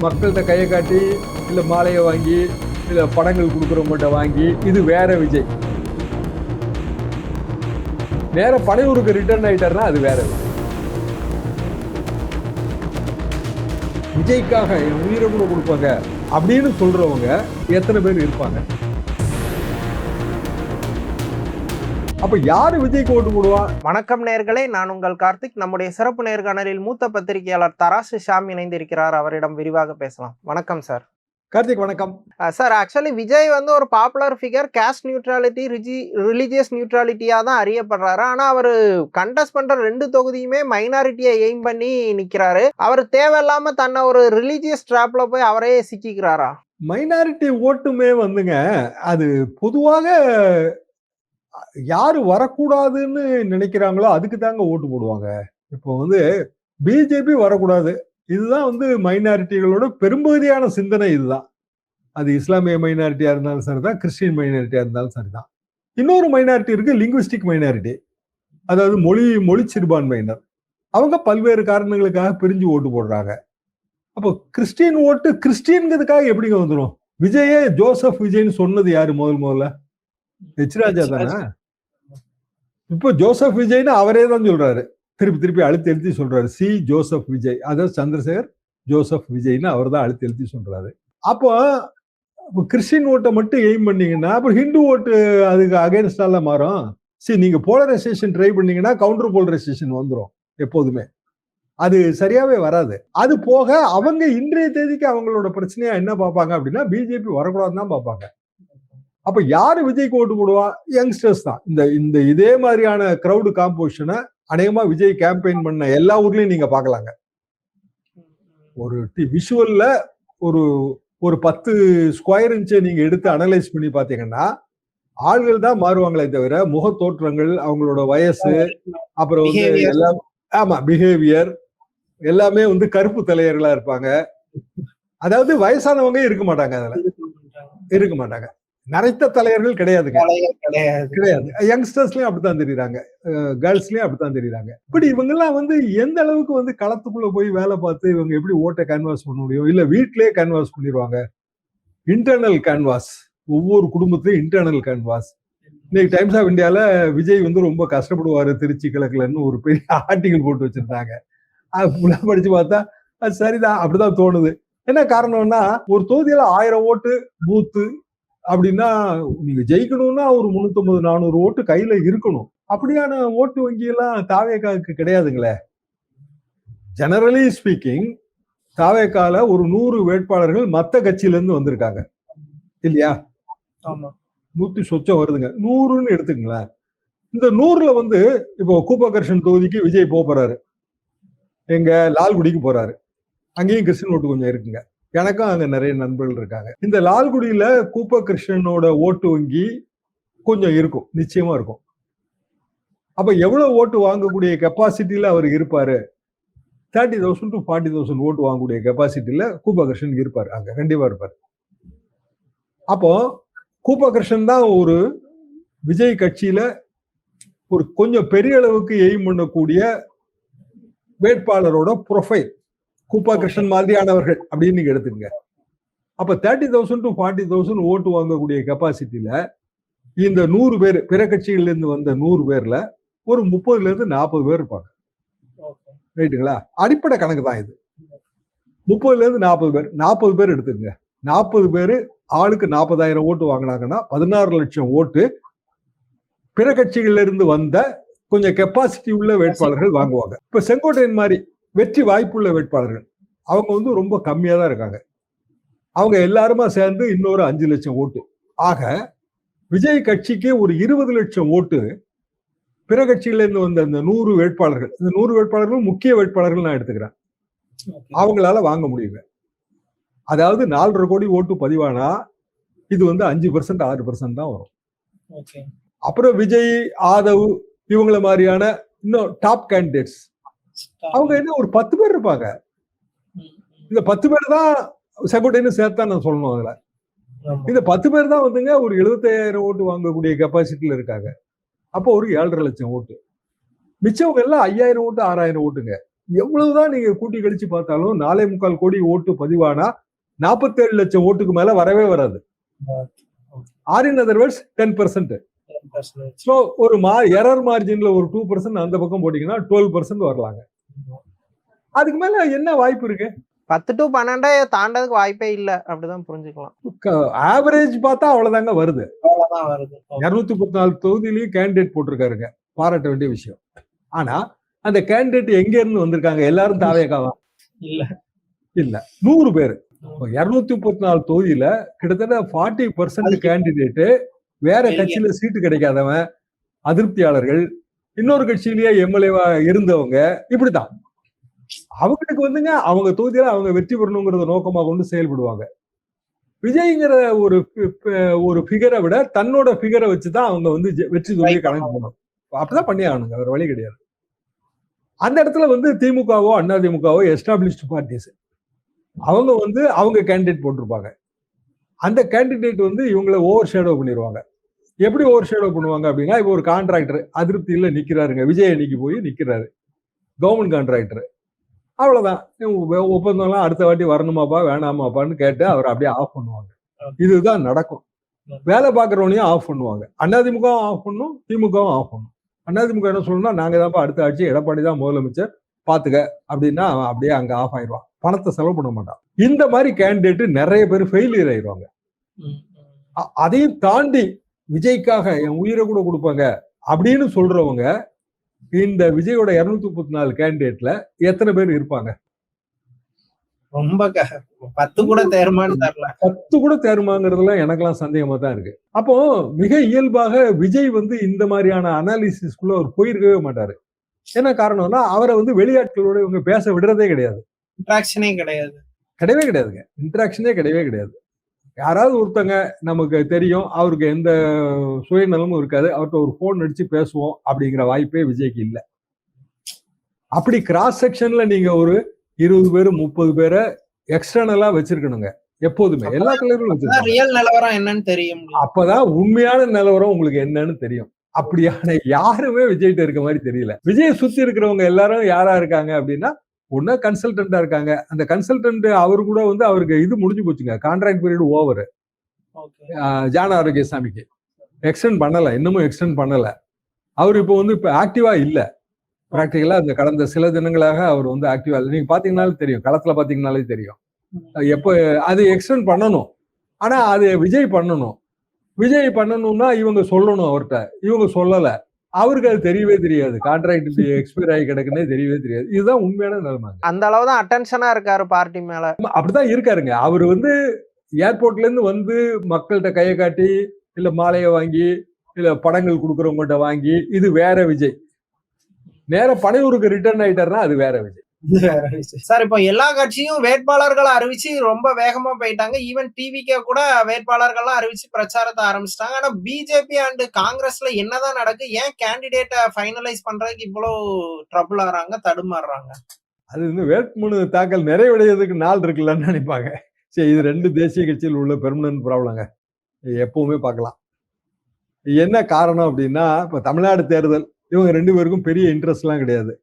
மக்கள்கிட்ட கையை காட்டி இல்லை மாலையை வாங்கி இல்லை படங்கள் கொடுக்குறவங்கள்ட்ட வாங்கி இது வேற விஜய். நேர பனையூருக்கு ரிட்டர்ன் ஆயிட்டாருன்னா அது வேற விஜய். விஜய்க்காக என் உயிரை கூட கொடுப்பாங்க அப்படின்னு சொல்றவங்க எத்தனை பேர் இருப்பாங்க? அப்ப யாரு விஜய்க்கு ஓட்டு போடுவா? வணக்கம் நேயர்களே, நான் உங்கள் கார்த்திக். நம்முடைய சிறப்பு நேர்காணலில் மூத்த பத்திரிகையாளர் தராசு ஷாம் இணைந்திருக்கிறார். அவரிடம் விரிவாக பேசலாம். வணக்கம் சார். கார்த்திக் வணக்கம் சார். ஆக்சுவலி விஜய் வந்து ஒரு popular figure, caste neutrality, religious நியூட்ராலிட்டியா தான் அறியப்படுறாரு. ஆனா அவர் கண்டெஸ்ட் பண்ற 2 தொகுதியுமே மைனாரிட்டியை எய்ம் பண்ணி நிக்கிறாரு. அவர் தேவையில்லாம தன்னை ஒரு ரிலிஜியஸ் ட்ராப்ல போய் அவரே சிக்கிக்கிறாரா? மைனாரிட்டி ஓட்டுமே வந்துங்க, அது பொதுவாக யாரு வரக்கூடாதுன்னு நினைக்கிறாங்களோ அதுக்கு தாங்க ஓட்டு போடுவாங்க. இப்போ வந்து பிஜேபி வரக்கூடாது, இதுதான் வந்து மைனாரிட்டிகளோட பெரும்பகுதியான சிந்தனை. இதுதான். அது இஸ்லாமிய மைனாரிட்டியா இருந்தாலும் சரிதான், கிறிஸ்டின் மைனாரிட்டியா இருந்தாலும் சரிதான். இன்னொரு மைனாரிட்டி இருக்கு, லிங்குவிஸ்டிக் மைனாரிட்டி, அதாவது மொழி சிறுபான்மையினர். அவங்க பல்வேறு காரணங்களுக்காக பிரிஞ்சு ஓட்டு போடுறாங்க. அப்போ கிறிஸ்டின் ஓட்டு கிறிஸ்டின்கிறதுக்காக எப்படிங்க வந்துடும்? விஜயே ஜோசப் விஜய்னு சொன்னது யாரு முதல்ல? எச் ராஜா தானே. இப்போ ஜோசப் விஜய்னு அவரே தான் சொல்றாரு, திருப்பி அழுத்தி சொல்றாரு, சி ஜோசப் விஜய், அதாவது சந்திரசேகர் ஜோசப் விஜய்னு அவர் தான் அழுத்தி சொல்றாரு. அப்போ கிறிஸ்டின் ஓட்டை மட்டும் எய்ம் பண்ணீங்கன்னா அப்புறம் ஹிந்து ஓட்டு அதுக்கு அகைன்ஸ்டால மாறும். சரி, நீங்க போலரைசேஷன் ட்ரை பண்ணீங்கன்னா கவுண்டர் போலரைசேஷன் வந்துடும் எப்போதுமே. அது சரியாவே வராது. அது போக அவங்க இன்றைய தேதிக்கு அவங்களோட பிரச்சனையா என்ன பார்ப்பாங்க அப்படின்னா, பிஜேபி வரக்கூடாதுன்னு தான் பார்ப்பாங்க. அப்ப யாரு விஜய்க்கு ஓட்டு போடுவா? யங்ஸ்டர்ஸ் தான். இந்த இதே மாதிரியான கிரௌடு காம்போசிஷனை அநேகமா விஜய் கேம்பெயின் பண்ண எல்லா ஊர்லயும் நீங்க பாக்கலாங்க. ஒரு விஷுவல்ல ஒரு 10 ஸ்கொயர் இன்ச்சை நீங்க எடுத்து அனலைஸ் பண்ணி பாத்தீங்கன்னா ஆள்கள் தான் மாறுவாங்களே தவிர முக தோற்றங்கள், அவங்களோட வயசு, அப்புறம் வந்து எல்லாம் பிஹேவியர் எல்லாமே வந்து கருப்பு தலையர்களா இருப்பாங்க. அதாவது வயசானவங்க இருக்க மாட்டாங்க, அதுல இருக்க மாட்டாங்க. நிறைத்த தலைவர்கள் கிடையாதுங்க, கிடையாது. யங்ஸ்டர்ஸ்லயும் அப்படித்தான் தெரியுறாங்க, கேர்ள்ஸ்லயும் அப்படித்தான் தெரியுறாங்க. இப்படி இவங்க எல்லாம் வந்து எந்த அளவுக்கு வந்து களத்துக்குள்ள போய் வேலை பார்த்து இவங்க எப்படி ஓட்டை கேன்வாஸ் பண்ண முடியும்? இல்ல வீட்லயே கேன்வாஸ் பண்ணிடுவாங்க. இன்டர்னல் கேன்வாஸ், ஒவ்வொரு குடும்பத்திலயும் இன்டர்னல் கேன்வாஸ். இன்னைக்கு டைம்ஸ் ஆஃப் இந்தியால விஜய் வந்து ரொம்ப கஷ்டப்படுவாரு திருச்சி கிழக்குலன்னு ஒரு பெரிய ஆர்டிகல் போட்டு வச்சிருந்தாங்க. அது படிச்சு பார்த்தா அது சரிதான், அப்படிதான் தோணுது. என்ன காரணம்னா, ஒரு தொகுதியில 1000 ஓட்டு பூத்து அப்படின்னா நீங்க ஜெயிக்கணும்னா ஒரு 350-400 ஓட்டு கையில இருக்கணும். அப்படியான ஓட்டு வங்கி எல்லாம் தாவேகாவுக்கு கிடையாதுங்களே. ஜெனரலி ஸ்பீக்கிங் தாவேகால ஒரு 100 வேட்பாளர்கள் மத்த கட்சியில இருந்து வந்திருக்காங்க இல்லையா? 100 சொச்சம் வருதுங்க, 100ன்னு எடுத்துங்களேன். இந்த 100ல வந்து இப்போ கூப்பகர்ஷன் தொகுதிக்கு விஜய் போறாரு, எங்க லால்குடிக்கு போறாரு. அங்கேயும் கிறிஸ்டின் ஓட்டு கொஞ்சம் இருக்குங்க. எனக்கும் அங்க நிறைய நண்பர்கள் இருக்காங்க. இந்த லால்குடியில கூப்ப கிருஷ்ணனோட ஓட்டு வங்கி கொஞ்சம் இருக்கும், நிச்சயமா இருக்கும். அப்ப எவ்வளவு ஓட்டு வாங்கக்கூடிய கெப்பாசிட்டியில அவர் இருப்பாரு? 30,000 to 40,000 ஓட்டு வாங்கக்கூடிய கெப்பாசிட்டியில கூப்ப கிருஷ்ணன் இருப்பாரு, அங்க கண்டிப்பா இருப்பாரு. அப்போ கூப்ப கிருஷ்ணன் தான் ஒரு விஜய் கட்சியில ஒரு கொஞ்சம் பெரிய அளவுக்கு எய்ம் பண்ணக்கூடிய வேட்பாளரோட ப்ரொஃபைல். கூப்பா கிருஷ்ணன் மாதிரியானவர்கள் அப்படின்னு நீங்க எடுத்துங்க. அப்ப 30,000 to 40,000 ஓட்டு வாங்கக்கூடிய கெப்பாசிட்டியில இந்த 100 பேர், பிற கட்சிகள்ல இருந்து வந்த 100 பேர்ல ஒரு 30ல இருந்து 40 பேர் இருப்பாங்க. ரைட்டுங்களா? அடிப்படை கணக்கு தான் இது. 30ல இருந்து 40 பேர், 40 பேர் எடுத்துங்க. 40 பேரு ஆளுக்கு 40,000 ஓட்டு வாங்கினாங்கன்னா 16 லட்சம் ஓட்டு பிற கட்சிகள்ல இருந்து வந்த கொஞ்சம் கெப்பாசிட்டி உள்ள வேட்பாளர்கள் வாங்குவாங்க. இப்ப செங்கோட்டையன் மாதிரி வெற்றி வாய்ப்புள்ள வேட்பாளர்கள் அவங்க வந்து ரொம்ப கம்மியா தான் இருக்காங்க. அவங்க எல்லாருமா சேர்ந்து இன்னொரு 5 லட்சம் ஓட்டு. ஆக விஜய் கட்சிக்கு ஒரு 20 லட்சம் ஓட்டு பிற கட்சியில இருந்து வந்த அந்த 100 வேட்பாளர்கள், இந்த 100 வேட்பாளர்கள் முக்கிய வேட்பாளர்கள் நான் எடுத்துக்கிறேன், அவங்களால வாங்க முடியுங்க. அதாவது 4.5 கோடி ஓட்டு பதிவானா இது வந்து 5%, 6% தான் வரும். அப்புறம் விஜய், ஆதவ் இவங்கள மாதிரியான இன்னும் டாப் கேண்டிடேட்ஸ் அவங்க என்ன ஒரு 10 பேர் இருப்பாங்க. இந்த 10 பேர் தான் செங்கோட்டையன்னு சேர்த்தா நான் சொல்லணும். அதுல இந்த 10 பேர் தான் வந்துங்க ஒரு 75,000 ஓட்டு வாங்கக்கூடிய கெப்பாசிட்டியில இருக்காங்க. அப்போ ஒரு 7.5 லட்சம் ஓட்டு. மிச்சவங்க எல்லாம் 5,000 ஓட்டு, 6,000 ஓட்டுங்க. எவ்வளவுதான் நீங்க கூட்டி கழிச்சு பார்த்தாலும் 4.25 கோடி ஓட்டு பதிவானா 47 லட்சம் ஓட்டுக்கு மேல வரவே வராது. Or in other words 10%. So ஒரு எரர் மார்ஜின்ல ஒரு 2% அந்த பக்கம் போட்டீங்கன்னா 12% வரலாங்க. அதுக்கு மேல என்ன வாய்ப்பு இருக்கு? 10 to 12 தாண்டதுக்கு வாய்ப்பே இல்ல அப்படிதான் புரிஞ்சுக்கலாம். ஆவரேஜ் பார்த்தா அவ்வளவுதாங்க வருது. அவ்வளவுதான் வருது. 214 தொகுதியிலையும் கேண்டிடேட் போட்டிருக்காருங்க, பாராட்ட வேண்டிய விஷயம். ஆனா அந்த கேண்டிடேட் எங்க இருந்து வந்திருக்காங்க? எல்லாரும் தாவேகாவா? இல்ல 100 பேர். 234 தொகுதியில கிட்டத்தட்ட 40% கேண்டிடேட் வேற கட்சியில சீட்டு கிடைக்காதவன், அதிருப்தியாளர்கள், இன்னொரு கட்சியிலேயே எம்எல்ஏவா இருந்தவங்க, இப்படிதான். அவங்களுக்கு வந்துங்க அவங்க தொகுதியில அவங்க வெற்றி பெறணுங்கிறத நோக்கமாக கொண்டு செயல்படுவாங்க. விஜய்ங்கிற ஒரு ஃபிகரை விட தன்னோட ஃபிகரை வச்சுதான் அவங்க வந்து வெற்றி தோல்வியை கணக்கு போகணும். அப்படிதான் பண்ணி ஆகணுங்க, வேற வழி கிடையாது. அந்த இடத்துல வந்து திமுகவோ அதிமுகவோ எஸ்டாப்ளிஷ்டு பார்ட்டிஸ் அவங்க வந்து அவங்க கேண்டிடேட் போட்டிருப்பாங்க. அந்த கேண்டிடேட் வந்து இவங்களை ஓவர் ஷேடோ பண்ணிடுவாங்க. எப்படி ஓவர் ஷேடோ பண்ணுவாங்க அப்படின்னா, இப்போ ஒரு கான்ட்ராக்டர் அதிருப்தியில நிக்கிறாருங்க, விஜய் அன்னைக்கு போய் நிக்கிறாரு, கவர்மெண்ட் கான்ட்ராக்டர். அவ்வளவுதான், ஒப்பந்தம்லாம் அடுத்த வாட்டி வரணுமாப்பா வேணாமாப்பான்னு கேட்டு அவர் அப்படியே ஆஃப் பண்ணுவாங்க. இதுதான் நடக்கும். வேலை பார்க்கறவனையும் ஆஃப் பண்ணுவாங்க. அதிமுகவும் ஆஃப் பண்ணும், திமுகவும் ஆஃப் பண்ணும். அதிமுக என்ன சொல்லணும்னா, நாங்க தான்ப்பா அடுத்த ஆட்சி, எடப்பாடி தான் முதலமைச்சர், பாத்துக்க அப்படின்னா அவன் அப்படியே அங்க ஆஃப் ஆயிடுவான், பணத்தை செலவு பண்ண மாட்டான். இந்த மாதிரி கேண்டிடேட் நிறைய பேர் ஃபெயிலியர் ஆயிடுவாங்க. அதையும் தாண்டி விஜய்க்காக என் உயிரை கூட கொடுப்பாங்க அப்படின்னு சொல்றவங்க இந்த விஜயோட 234 கேண்டிடேட்ல எத்தனை பேர் இருப்பாங்க? ரொம்ப 10 கூட தேருமான்னு தெரியல. 10 கூட தேருமாங்கிறதுல எனக்கெல்லாம் சந்தேகமா தான் இருக்கு. அப்போ மிக இயல்பாக விஜய் வந்து இந்த மாதிரியான அனாலிசிஸ்குள்ள அவர் போயிருக்கவே மாட்டாரு. என்ன காரணம்னா, அவரை வந்து வெளியாட்களோட இவங்க பேச விடுறதே கிடையாது. இன்டராக்ஷனே கிடையாது. கிடையவே கிடையாதுங்க. இன்டராக்ஷனே கிடையவே கிடையாது. யாராவது ஒருத்தங்க நமக்கு தெரியும், அவருக்கு எந்த சுயநலமும் இருக்காது, அவர்கிட்ட ஒரு போன் அடிச்சு பேசுவோம் அப்படிங்கிற வாய்ப்பே விஜய்க்கு இல்லை. அப்படி கிராஸ் செக்ஷன்ல நீங்க ஒரு 20 பேரு 30 பேரை எக்ஸ்டர்னலா வச்சிருக்கணுங்க எப்போதுமே. எல்லா தலைவர்களும் வச்சிருக்காங்க. ரியல் நிலவரம் என்னன்னு தெரியும். அப்பதான் உண்மையான நிலவரம் உங்களுக்கு என்னன்னு தெரியும். அப்படியான யாருமே விஜய்கிட்ட இருக்க மாதிரி தெரியல. விஜய் சுத்தி இருக்கிறவங்க எல்லாரும் யாரா இருக்காங்க அப்படின்னா, ஒன்னா கன்சல்டன்டா இருக்காங்க. அந்த கன்சல்டன்ட் அவரு கூட வந்து அவருக்கு இது முடிஞ்சு போச்சுங்க, கான்ட்ராக்ட் பீரியட் ஓவர். ஜான ஆரோக்கியசாமிக்கு எக்ஸ்டெண்ட் பண்ணல, இன்னமும் எக்ஸ்டெண்ட் பண்ணல. அவர் இப்போ வந்து இப்ப ஆக்டிவா இல்ல. பிராக்டிகலா அந்த கடந்த சில தினங்களாக அவர் வந்து ஆக்டிவா இல்லை. நீங்க பாத்தீங்கன்னாலே தெரியும், களத்துல பாத்தீங்கன்னாலே தெரியும். எப்போ அது எக்ஸ்டெண்ட் பண்ணணும், ஆனா அது விஜய் பண்ணணும். விஜய் பண்ணணும்னா இவங்க சொல்லணும் அவர்கிட்ட, இவங்க சொல்லல. அவருக்கு அது தெரியவே தெரியாது, கான்ட்ராக்ட் எக்ஸ்பயர் ஆகி கிடக்குன்னே தெரியவே தெரியாது. இதுதான் உண்மையான நிலைமை. அந்த அளவுதான் அட்டென்ஷனா இருக்காரு பார்ட்டி மேல. அப்படிதான் இருக்காருங்க. அவர் வந்து ஏர்போர்ட்ல இருந்து வந்து மக்கள்கிட்ட கையை காட்டி, இல்ல மாலையை வாங்கி, இல்ல படங்கள் கொடுக்குறவங்கள்ட்ட வாங்கி, இது வேற விஜய். நேர பனையூருக்கு ரிட்டர்ன் ஆயிட்டாருன்னா அது வேற விஜய். சார், இப்போ எல்லா கட்சியும் வேட்பாளர்களை அறிவிச்சு ரொம்ப வேகமா போயிட்டாங்க. ஈவன் டிவிக்கே கூட வேட்பாளர்கள்லாம் அறிவிச்சு பிரச்சாரத்தை ஆரம்பிச்சிட்டாங்க. ஆனா பிஜேபி அண்ட் காங்கிரஸ்ல என்னதான் நடக்கு? ஏன் கேண்டிடேட்டை ஃபைனலைஸ் பண்றதுக்கு இவ்வளவு ட்ரபிள் ஆறாங்க, தடுமாறுறாங்க? அது வந்து வேட்புமனு தாக்கல் நிறைவடைறதுக்கு நாள் இருக்குல்லன்னு நினைப்பாங்க. சரி, இது 2 தேசிய கட்சியில் உள்ள பெர்மனன்ட் ப்ராப்ளங்க, எப்பவுமே பார்க்கலாம். என்ன காரணம் அப்படின்னா, இப்ப தமிழ்நாடு தேர்தல், இவங்க 2 பேருக்கும் பெரிய இன்ட்ரெஸ்ட் எல்லாம் கிடையாது.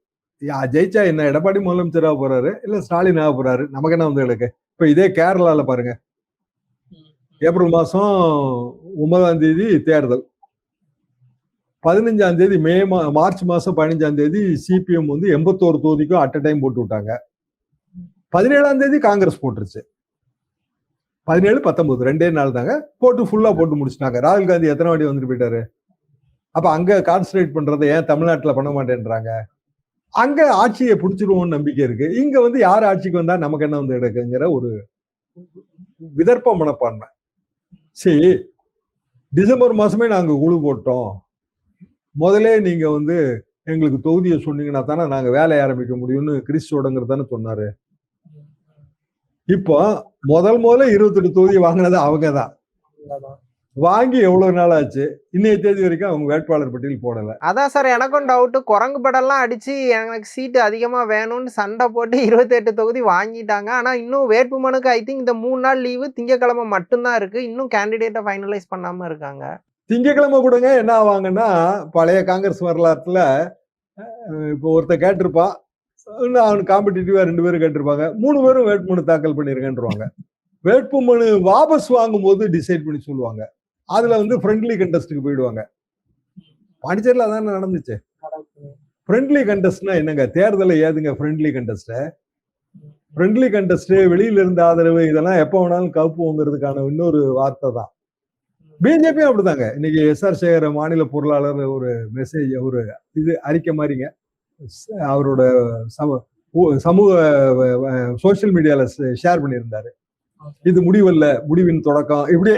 ஜெயிச்சா என்ன, எடப்பாடி முதலமைச்சராக போறாரு இல்ல ஸ்டாலின் ஆக போறாரு, நமக்கு என்ன வந்து கிடக்கு. இப்ப இதே கேரளால பாருங்க, ஏப்ரல் மாசம் 9ஆம் தேதி தேர்தல், 15ஆம் தேதி மார்ச் மாசம் 15ஆம் தேதி சிபிஎம் வந்து 81 தொகுதிக்கும் அட் டைம் போட்டு விட்டாங்க. 17ஆம் தேதி காங்கிரஸ் போட்டுருச்சு. 17, 19 2 நாள் தாங்க போட்டு ஃபுல்லா போட்டு முடிச்சிட்டாங்க. ராகுல் காந்தி எத்தனை வாட்டி வந்துட்டு போயிட்டாரு. அப்ப அங்க கான்சன்ட்ரேட் பண்றதை ஏன் தமிழ்நாட்டுல பண்ண மாட்டேன்றாங்க? அங்க ஆட்சியை பிடிச்சிருவோம்னு நம்பிக்கை இருக்கு. இங்க வந்து யார் ஆட்சிக்கு வந்தா நமக்கு என்ன வந்து எடுக்குங்கிற ஒரு விதர்ப்ப மனப்பான்மை. சரி, டிசம்பர் மாசமே நாங்க குழு போட்டோம், முதலே நீங்க வந்து எங்களுக்கு தொகுதியை சொன்னீங்கன்னா தானே நாங்க வேலையை ஆரம்பிக்க முடியும்னு கிறிஸ்டோடங்கிறது தானே சொன்னாரு. இப்போ முதல்ல 28 தொகுதி வாங்கினது அவங்கதான். வாங்கி எவ்வளவு நாள் ஆச்சு, இன்னைய தேதி வரைக்கும் அவங்க வேட்பாளர் பட்டியல் போடல. அதான் சார் எனக்கும் டவுட். குரங்கு படம்லாம் அடிச்சு எனக்கு சீட்டு அதிகமா வேணும்னு சண்டை போட்டு 28 தொகுதி வாங்கிட்டாங்க. ஆனா இன்னும் வேட்புமனுக்கு ஐ திங்க் இந்த 3 நாள் லீவு, திங்கக்கிழமை மட்டும்தான் இருக்கு. இன்னும் கேண்டிடேட்டை ஃபைனலைஸ் பண்ணாம இருக்காங்க. திங்கக்கிழமை கூடங்க என்ன ஆவாங்கன்னா, பழைய காங்கிரஸ் வரலாற்றுல இப்போ ஒருத்தர் கேட்டிருப்பா, அவனுக்கு காம்படிட்டிவா 2 பேரும் கேட்டிருப்பாங்க. 3 பேரும் வேட்புமனு தாக்கல் பண்ணிருக்கேன்றுவாங்க. வேட்புமனு வாபஸ் வாங்கும்போது டிசைட் பண்ணி சொல்லுவாங்க. அதுல வந்து ஃப்ரெண்ட்லி கண்டெஸ்ட்டுக்கு போயிடுவாங்க. பாண்டிச்சேரியில அதானே நடந்துச்சு. ஃப்ரெண்ட்லி கண்டெஸ்ட்னா என்னங்க? தேர்தலை ஏதுங்க ஃப்ரெண்ட்லி கண்டெஸ்ட்? ஃப்ரெண்ட்லி கண்டெஸ்ட், வெளியில இருந்து ஆதரவு, இதெல்லாம் எப்ப வேணாலும் கவுப்புங்கிறதுக்கான இன்னொரு வார்த்தை தான். பிஜேபியும் அப்படிதாங்க. இன்னைக்கு எஸ்.ஆர். சேகர் மாநில பொருளாளர் ஒரு மெசேஜ், ஒரு அறிக்கை மாதிரிங்க, அவரோட சமூக சோசியல் மீடியால ஷேர் பண்ணியிருந்தாரு. இது முடிவல்ல, முடிவின் தொடக்கம். இப்படி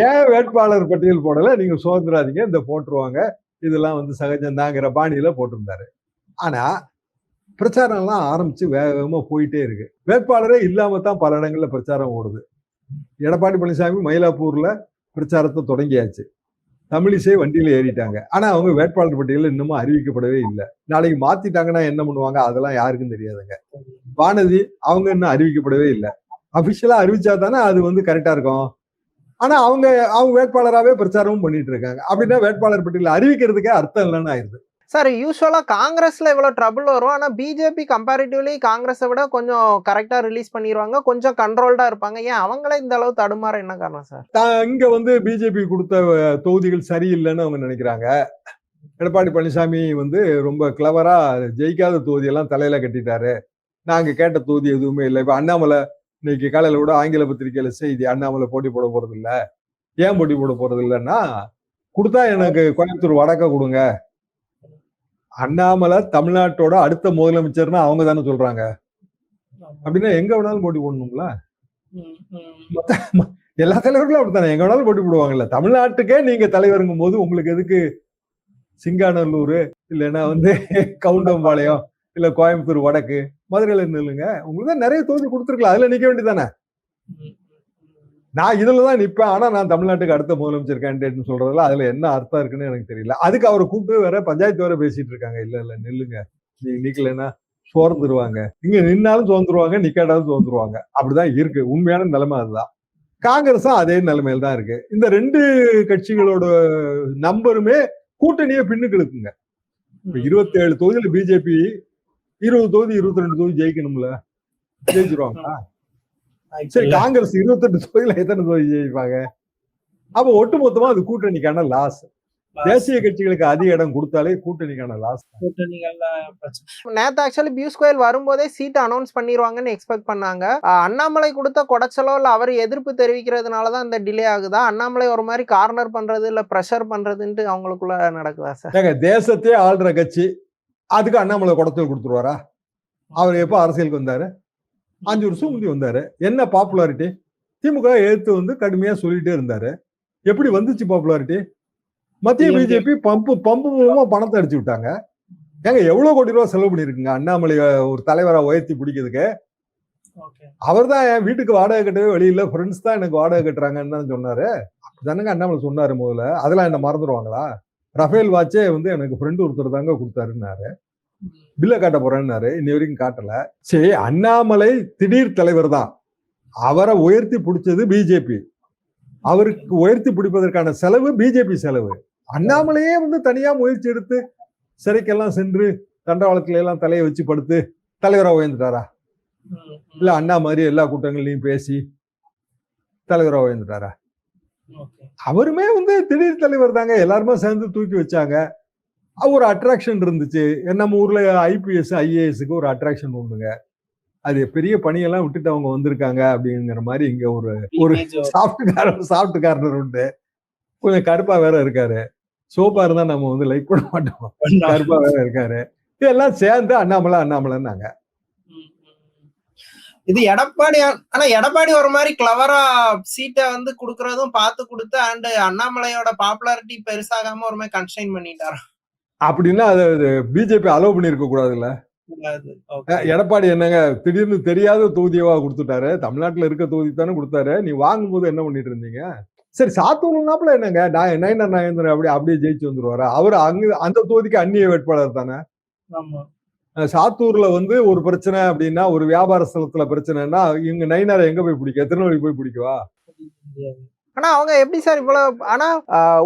ஏன் வேட்பாளர் பட்டியல் போடல, நீங்க சுதந்திராதீங்க, இந்த போட்டுருவாங்க, இதெல்லாம் வந்து சகஜம் தாங்கிற பாணியில போட்டிருந்தாரு. ஆனா பிரச்சாரம் எல்லாம் ஆரம்பிச்சு வேகமா போயிட்டே இருக்கு. வேட்பாளரே இல்லாம தான் பல இடங்கள்ல பிரச்சாரம் ஓடுது. எடப்பாடி பழனிசாமி மயிலாப்பூர்ல பிரச்சாரத்தை தொடங்கியாச்சு. தமிழிசை வண்டியில ஏறிட்டாங்க. ஆனா அவங்க வேட்பாளர் பட்டியல இன்னமும் அறிவிக்கப்படவே இல்லை. நாளைக்கு மாத்திட்டாங்கன்னா என்ன பண்ணுவாங்க, அதெல்லாம் யாருக்கும் தெரியாதுங்க. வானதி அவங்க இன்னும் அறிவிக்கப்படவே இல்லை. அபிஷியலா அறிவிச்சா தானே அது வந்து கரெக்டா இருக்கும். ஆனா அவங்க வேட்பாளராகவே பிரச்சாரமும் பண்ணிட்டு இருக்காங்க. அப்படின்னா வேட்பாளர் பட்டியல அறிவிக்கிறதுக்கே அர்த்தம் இல்லைன்னு ஆயிருது. சார், யூஸ்வலா காங்கிரஸ்ல இவ்வளவு ட்ரபிள் வரும். ஆனா பிஜேபி கம்பேரிட்டிவ்லி காங்கிரஸை விட கொஞ்சம் கரெக்டா ரிலீஸ் பண்ணிடுவாங்க, கொஞ்சம் கண்ட்ரோல்டா இருப்பாங்க. ஏன் அவங்களே இந்த அளவு தடுமாற என்ன காரணம் சார்? இங்க வந்து பிஜேபி கொடுத்த தொகுதிகள் சரியில்லைன்னு அவங்க நினைக்கிறாங்க. எடப்பாடி பழனிசாமி வந்து ரொம்ப கிளவரா ஜெயிக்காத தொகுதியெல்லாம் தலையில கட்டிட்டாரு. நாங்க கேட்ட தொகுதி எதுவுமே இல்லை. இப்ப அண்ணாமலை இன்னைக்கு காலையில கூட ஆங்கில பத்திரிகையில செய்தி, அண்ணாமலை போட்டி போட போறது இல்ல. ஏன் போட்டி போட போறது இல்லைன்னா, கொடுத்தா எனக்கு கோயம்புத்தூர் வடக்க கொடுங்க. அண்ணாமலை தமிழ்நாட்டோட அடுத்த முதலமைச்சர்னா அவங்க தானே சொல்றாங்க. அப்படின்னா எங்க வேணாலும் போட்டி போடணுங்களா? எல்லா தலைவர்களும் அப்படித்தானே, எங்க வேணாலும் போட்டி போடுவாங்கல்ல. தமிழ்நாட்டுக்கே நீங்க தலைவருங்கும் போது உங்களுக்கு எதுக்கு சிங்காநல்லூர், இல்லைன்னா வந்து கவுண்டம்பாளையம், இல்ல கோயம்புத்தூர் வடக்கு, மதுரையில நில்லுங்க. உங்களுக்கு தான் நிறைய தொகுதி கொடுத்துருக்கலாம், அதுல நிக்க வேண்டியதானே. நான் இதுலதான் நிப்பேன், ஆனா நான் தமிழ்நாட்டுக்கு அடுத்த முதலமைச்சர் கேண்டிடேட்னு சொல்றதுல அதுல என்ன அர்த்தம் இருக்குன்னு எனக்கு தெரியல. அதுக்கு அவரை கூப்பிட்டு வேற பஞ்சாயத்து வேற பேசிட்டு இருக்காங்க. இல்ல நில்லுங்க, நீங்க நிக்கலைன்னா சோர்ந்துருவாங்க, இங்க நின்னாலும் சோர்ந்துருவாங்க, நிக்காட்டாலும் சோர்ந்துருவாங்க. அப்படிதான் இருக்கு. உண்மையான நிலைமை அதுதான். காங்கிரஸும் அதே நிலைமையில தான் இருக்கு. இந்த 2 கட்சிகளோட நம்பருமே கூட்டணியே பின்னுக்கு இழுக்குங்க. இப்ப 27 தொகுதியில பிஜேபி 20 தொகுதி 22 தொகுதி ஜெயிக்கணும்ல, ஜெயிச்சிருவாங்களா? சரி, காங்கிரஸ் 28 தொகுதியில எத்தனை தொகுதி ஜெயிப்பாங்க? அப்ப ஒட்டுமொத்தமா அது கூட்டணிக்கான லாஸ். தேசிய கட்சிகளுக்கு அதிக இடம் கொடுத்தாலே கூட்டணிக்கான லாஸ். நேத்து ஆக்சுவலி பியூஷ் கோயல் வரும்போதே சீட் அனௌன்ஸ் பண்ணிடுவாங்கன்னு எக்ஸ்பெக்ட் பண்ணாங்க. அண்ணாமலை கொடுத்த குடைச்சலோ இல்ல அவர் எதிர்ப்பு தெரிவிக்கிறதுனாலதான் இந்த டிலே ஆகுதா? அண்ணாமலை ஒரு மாதிரி கார்னர் பண்றது இல்ல பிரஷர் பண்றதுன்ட்டு அவங்களுக்குள்ள நடக்குதா சார்? தேசத்தையே ஆள்ற கட்சி அதுக்கு அண்ணாமலை குடைச்சல் கொடுத்துருவாரா? அவர் எப்ப அரசியலுக்கு வந்தாரு? 5 வருஷம் முந்தி வந்தாரு. என்ன பாப்புலாரிட்டி? திமுக எடுத்து வந்து கடுமையா சொல்லிட்டே இருந்தாரு. எப்படி வந்துச்சு பாப்புலாரிட்டி? மத்திய பிஜேபி பம்பு மூலமா பணத்தை அடிச்சு விட்டாங்க. ஏங்க எவ்வளவு கோடி ரூபாய் செலவு பண்ணிருக்குங்க அண்ணாமலை ஒரு தலைவரா உயர்த்தி பிடிக்கிறதுக்கு. அவர் தான் என் வீட்டுக்கு வாடகை கட்டவே வெளியில, ஃப்ரெண்ட்ஸ் தான் எனக்கு வாடகை கட்டுறாங்கன்னு தான் சொன்னாரு. அப்படிதானுங்க அண்ணாமலை சொன்னாரு முதல்ல. அதெல்லாம் என்ன மறந்துடுவாங்களா? ரஃபேல் வாட்சே வந்து எனக்கு ஃப்ரெண்டு ஒருத்தர் தாங்க கொடுத்தாருன்னாரு. பில்ல காட்ட போறேன்னாரு, இன்னி வரைக்கும் காட்டல. சரி, அண்ணாமலை திடீர் தலைவர் தான், அவரை உயர்த்தி பிடிச்சது பிஜேபி. அவருக்கு உயர்த்தி பிடிப்பதற்கான செலவு பிஜேபி செலவு. அண்ணாமலையே வந்து தனியா முயற்சி எடுத்து சிறைக்கெல்லாம் சென்று தண்டவாளத்துல எல்லாம் தலையை வச்சு படுத்து தலைவரா உயர்ந்துட்டாரா? இல்ல அண்ணா மாதிரி எல்லா கூட்டங்களையும் பேசி தலைவரா உயர்ந்துட்டாரா? அவருமே வந்து திடீர் தலைவர் தாங்க, எல்லாருமே சேர்ந்து தூக்கி வச்சாங்க. ஒரு அட்ராக்ஷன் இருந்துச்சு. நம்ம ஊர்ல ஐபிஎஸ் ஐஏஎஸ்க்கு ஒரு அட்ராக்ஷன் உண்டுங்க. அது பெரிய பணியெல்லாம் விட்டுட்டு அவங்க வந்திருக்காங்க அப்படிங்கிற மாதிரி இங்க ஒரு சாஃப்ட் கார்னர் உண்டு. கொஞ்சம் கருப்பா வேற இருக்காரு. சோப்பா இருந்தா நம்ம வந்து லைக் பண்ண மாட்டோம். கருப்பா வேற இருக்காரு. இதெல்லாம் சேர்ந்து அண்ணாமலைன்னாங்க. இது எடப்பாடி. ஆனா எடப்பாடி ஒரு மாதிரி கிளவரா சீட்டை வந்து குடுக்கறதும் பார்த்து கொடுத்து அண்ட் அண்ணாமலையோட பாப்புலாரிட்டி பெருசாகாம ஒரு மாதிரி கன்ஸ்ட்ரைன் பண்ணிட்டாரு. அப்படின்னா அது பிஜேபி அலோவ் பண்ணிருக்க கூடாதுல்ல. எடப்பாடி என்னங்க திடீர்னு தெரியாத தொகுதியவா கொடுத்துட்டாரு? தமிழ்நாட்டுல இருக்க தொகுதி தானே கொடுத்தாரு. நீ வாங்கும் போது என்ன பண்ணிட்டு இருந்தீங்க? சரி, சாத்தூர்னாப்புல என்னங்க நயனார் நாகேந்திரன் அப்படியே ஜெயிச்சு வந்துருவாரு. அவரு அந்த தொகுதிக்கு அந்நிய வேட்பாளர் தானே. சாத்தூர்ல வந்து ஒரு பிரச்சனை அப்படின்னா, ஒரு வியாபார ஸ்தலத்துல பிரச்சனைன்னா இவங்க நயினாரை எங்க போய் பிடிக்க? திருநெல்வேலி போய் பிடிக்கவா? ஆனா அவங்க எப்படி சார் இவ்வளவு ஆனா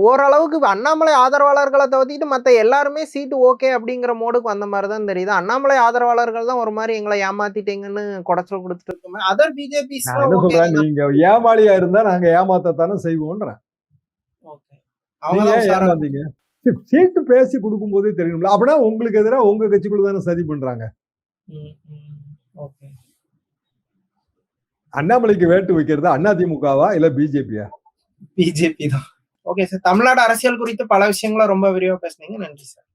ஓரளவுக்கு அண்ணாமலை ஆதரவாளர்களை தவிர்த்துட்டு மத்த எல்லாருமே சீட்டு ஓகே அப்படிங்கிற மோடுக்கு வந்த மாதிரி தான் தெரியுது. அண்ணாமலை ஆதரவாளர்கள் தான் ஒரு மாதிரி எங்களை ஏமாத்திட்டீங்கன்னு குடைச்சல் கொடுத்துட்டு இருக்கோமே. அதர் பிஜேபி நான் என்ன சொல்றேன், நீங்க ஏமாளியா இருந்தா நாங்க ஏமாத்தத்தானே செய்வோன்றேன். நீங்க ஏன் ஏமாந்தீங்க? சீட்டு பேசி கொடுக்கும் போதே தெரியணும்ல. அப்படின்னா உங்களுக்கு எதிராக உங்க கட்சிக்குள்ள தானே சதி பண்றாங்க. அண்ணாமலைக்கு வேட்டு வைக்கிறது அதிமுகவா இல்ல பிஜேபியா? பிஜேபி தான். ஓகே சார், தமிழ்நாடு அரசியல் குறித்து பல விஷயங்களும் ரொம்ப விரிவா பேசுனீங்க. நன்றி சார்.